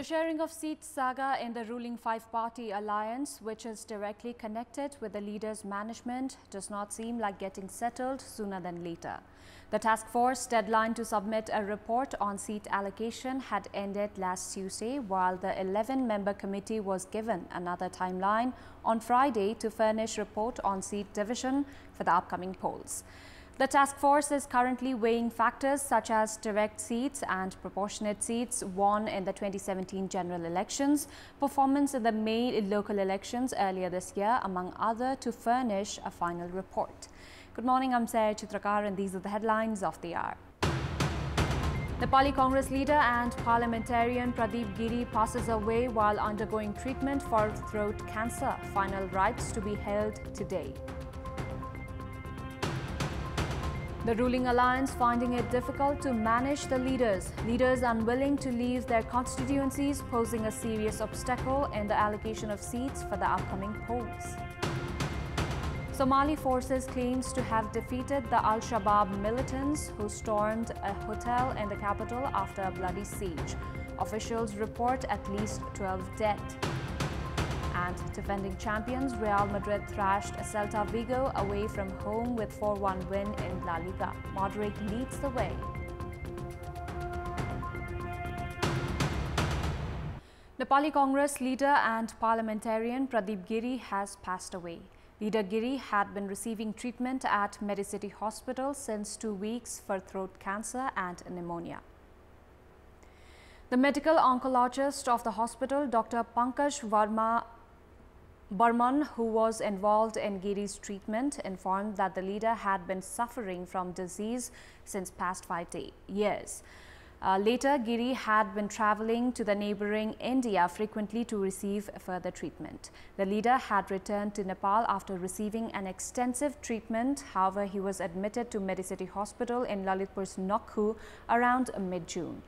The sharing of seats saga in the ruling five-party alliance, which is directly connected with the leader's management, does not seem like getting settled sooner than later. The task force deadline to submit a report on seat allocation had ended last Tuesday, while the 11-member committee was given another timeline on Friday to furnish report on seat division for the upcoming polls. The task force is currently weighing factors such as direct seats and proportionate seats won in the 2017 general elections, performance in the May local elections earlier this year, among other, to furnish a final report. Good morning, I'm Chitrakar, and these are the headlines of the hour. Nepali Congress leader and parliamentarian Pradeep Giri passes away while undergoing treatment for throat cancer. Final rites to be held today. The ruling alliance finding it difficult to manage the leaders. Leaders unwilling to leave their constituencies, posing a serious obstacle in the allocation of seats for the upcoming polls. Somali forces claims to have defeated the Al-Shabaab militants who stormed a hotel in the capital after a bloody siege. Officials report at least 12 dead. And defending champions Real Madrid thrashed Celta Vigo away from home with 4-1 win in La Liga. Modric leads the way. Nepali Congress leader and parliamentarian Pradeep Giri has passed away. Leader Giri had been receiving treatment at Medicity Hospital since 2 weeks for throat cancer and pneumonia. The medical oncologist of the hospital, Dr. Pankaj Barman, who was involved in Giri's treatment, informed that the leader had been suffering from disease since past 5 years. Later, Giri had been travelling to the neighbouring India frequently to receive further treatment. The leader had returned to Nepal after receiving an extensive treatment. However, he was admitted to Medicity Hospital in Lalitpur's Nokku around mid-June.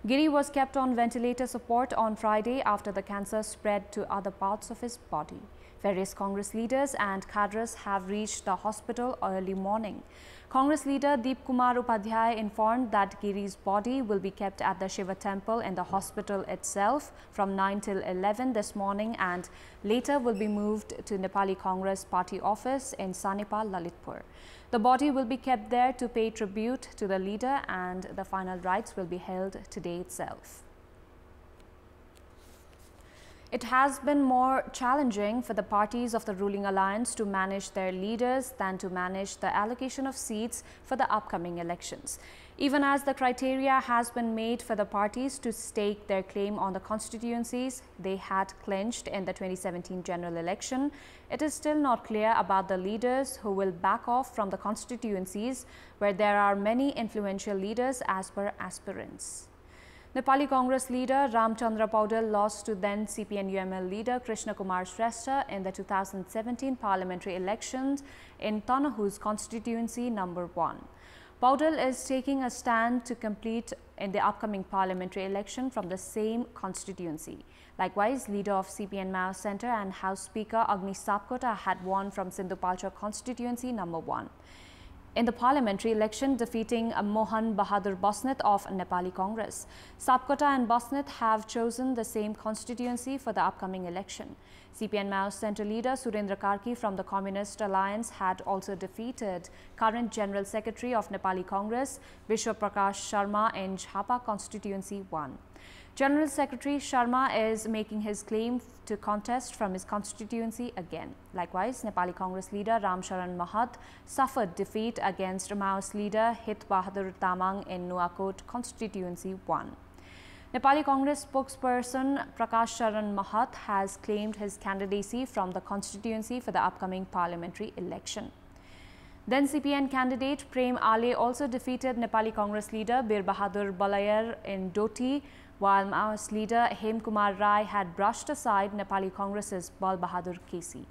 Giri was kept on ventilator support on Friday after the cancer spread to other parts of his body. Various Congress leaders and cadres have reached the hospital early morning. Congress leader Deep Kumar Upadhyay informed that Giri's body will be kept at the Shiva temple in the hospital itself from 9 till 11 this morning and later will be moved to Nepali Congress party office in Sanipal, Lalitpur. The body will be kept there to pay tribute to the leader and the final rites will be held today itself. It has been more challenging for the parties of the ruling alliance to manage their leaders than to manage the allocation of seats for the upcoming elections. Even as the criteria has been made for the parties to stake their claim on the constituencies they had clinched in the 2017 general election, it is still not clear about the leaders who will back off from the constituencies where there are many influential leaders as per aspirants. Nepali Congress leader Ramchandra Paudel lost to then CPN-UML leader Krishna Kumar Shrestha in the 2017 parliamentary elections in Tanahu's constituency number 1. Paudel is taking a stand to compete in the upcoming parliamentary election from the same constituency. Likewise, leader of CPN Mao Centre and House Speaker Agni Sapkota had won from Sindhupalchar constituency number 1. In the parliamentary election, defeating Mohan Bahadur Basnet of Nepali Congress. Sapkota and Basnet have chosen the same constituency for the upcoming election. CPN Mao Centre leader Surendra Karki from the Communist Alliance had also defeated current General Secretary of Nepali Congress, Vishwa Prakash Sharma in Jhapa constituency 1. General Secretary Sharma is making his claim to contest from his constituency again. Likewise, Nepali Congress leader Ram Sharan Mahat suffered defeat against Maoist leader Hit Bahadur Tamang in Nuakot constituency 1. Nepali Congress spokesperson Prakash Sharan Mahat has claimed his candidacy from the constituency for the upcoming parliamentary election. Then CPN candidate Prem Ale also defeated Nepali Congress leader Bir Bahadur Balayar in Doti, while Maoist leader Hem Kumar Rai had brushed aside Nepali Congress's Bal Bahadur Kesi.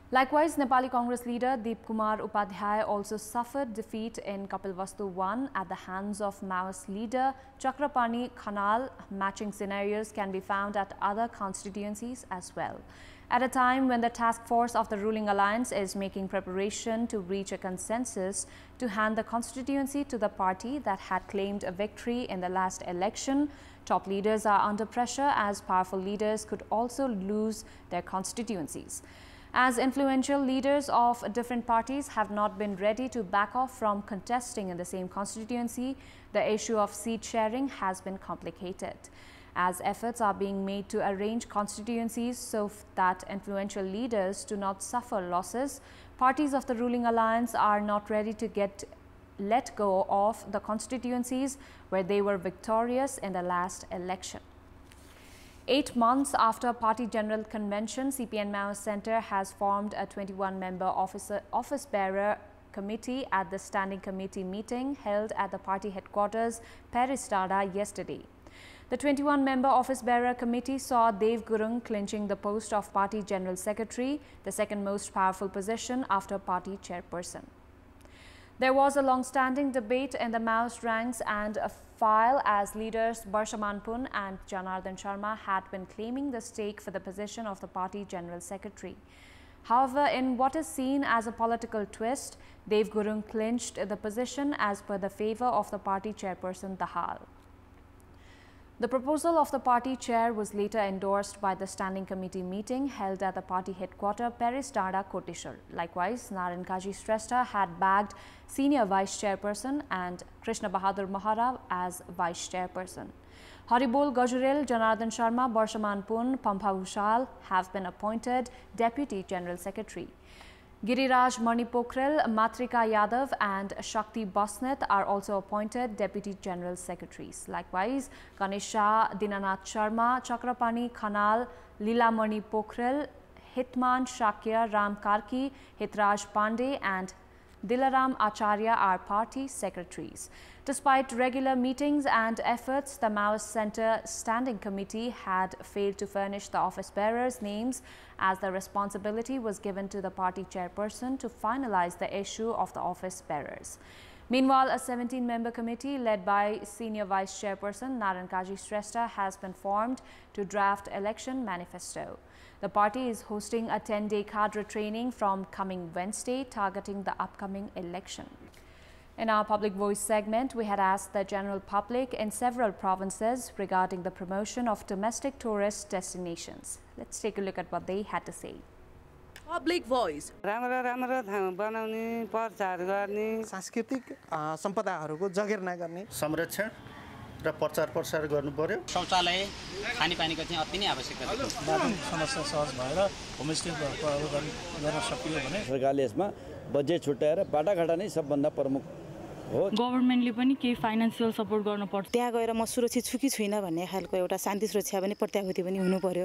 The Nepali Congress spokesperson Prakash Sharan Mahat has claimed his candidacy from the constituency for the upcoming parliamentary election. Then CPN candidate Prem Ale also defeated Nepali Congress leader Bir Bahadur Balayar in Doti, while Maoist leader Hem Kumar Rai had brushed aside Nepali Congress's Bal Bahadur Kesi. Likewise, Nepali Congress leader Deep Kumar Upadhyay also suffered defeat in Kapilvastu 1 at the hands of Maoist leader Chakrapani Khanal. Matching scenarios can be found at other constituencies as well. At a time when the task force of the ruling alliance is making preparation to reach a consensus to hand the constituency to the party that had claimed a victory in the last election, top leaders are under pressure as powerful leaders could also lose their constituencies. As influential leaders of different parties have not been ready to back off from contesting in the same constituency, the issue of seat sharing has been complicated. As efforts are being made to arrange constituencies so that influential leaders do not suffer losses, parties of the ruling alliance are not ready to let go of the constituencies where they were victorious in the last election. 8 months after Party General Convention, CPN Maoist Centre has formed a 21-member office-bearer committee at the Standing Committee meeting held at the party headquarters, Peristada, yesterday. The 21-member office-bearer committee saw Dev Gurung clinching the post of Party General Secretary, the second most powerful position after Party Chairperson. There was a long-standing debate in the Maoist ranks and a file as leaders Barshaman Pun and Janardhan Sharma had been claiming the stake for the position of the Party General Secretary. However, in what is seen as a political twist, Dev Gurung clinched the position as per the favour of the Party Chairperson Dahal. The proposal of the party chair was later endorsed by the Standing Committee meeting held at the party headquarters, Peristada, Koteshwar. Likewise, Narayan Kaji Shrestha had bagged senior vice chairperson and Krishna Bahadur Mahara as vice chairperson. Haribol Gajurel, Janardhan Sharma, Barshaman Pun, Pampha Bhushal have been appointed Deputy General Secretary. Giriraj Manipokhrel, Matrika Yadav and Shakti Basnet are also appointed Deputy General Secretaries. Likewise, Ganesha Dinanath Sharma, Chakrapani Khanal, Leela Manipokhrel, Hitman Shakya Ram Karki, Hitraj Pandey and Dilaram Acharya are party secretaries. Despite regular meetings and efforts, the Maoist Centre Standing Committee had failed to furnish the office bearers' names as the responsibility was given to the party chairperson to finalize the issue of the office bearers. Meanwhile, a 17-member committee led by Senior Vice Chairperson Narayan Kaji Shrestha has been formed to draft election manifesto. The party is hosting a 10-day cadre training from coming Wednesday targeting the upcoming election. In our Public Voice segment, we had asked the general public in several provinces regarding the promotion of domestic tourist destinations. Let's take a look at what they had to say. Public Voice. सांस्कृतिक सम्पदाहरूको जगेर नगर्ने संरक्षण र प्रचार प्रसार गर्नु पर्यो शौचालय खानेपानीको चाहिँ अति नै आवश्यकता छ समस्या सहज भएर होमस्टे गर्न सकियो भने सरकारले यसमा बजेट छुट्याएर बाटाघाटा नै सबभन्दा प्रमुख हो गभर्नमेन्टले पनि केही फाइनान्शियल सपोर्ट गर्न पर्छ त्यहाँ गएर म सुरक्षित छु कि छैन भन्ने खालको एउटा शान्ति सुरक्षा पनि प्रत्याभूति पनि हुनु पर्यो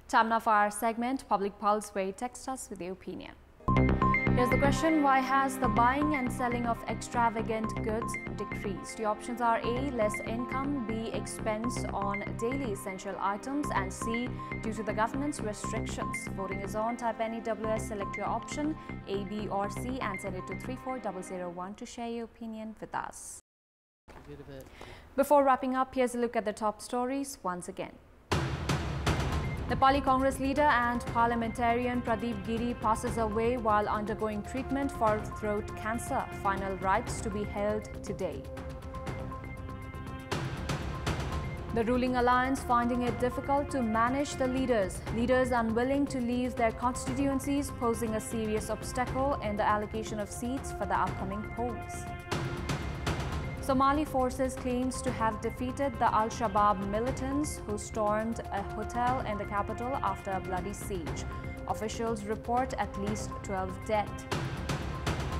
Time now for our segment, Public Pulse, where you text us with your opinion. Here's the question: why has the buying and selling of extravagant goods decreased? The options are A, less income, B, expense on daily essential items, and C, due to the government's restrictions. Voting is on. Type any WS, select your option, A, B or C, and send it to 34001 to share your opinion with us. Before wrapping up, here's a look at the top stories once again. Nepali Congress leader and parliamentarian Pradeep Giri passes away while undergoing treatment for throat cancer. Final rites to be held today. The ruling alliance finding it difficult to manage the leaders. Leaders unwilling to leave their constituencies, posing a serious obstacle in the allocation of seats for the upcoming polls. Somali forces claims to have defeated the Al-Shabaab militants who stormed a hotel in the capital after a bloody siege. Officials report at least 12 dead.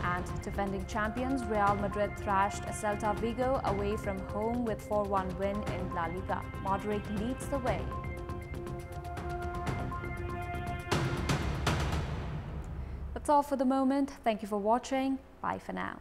And defending champions Real Madrid thrashed Celta Vigo away from home with 4-1 win in La Liga. Modric leads the way. That's all for the moment. Thank you for watching. Bye for now.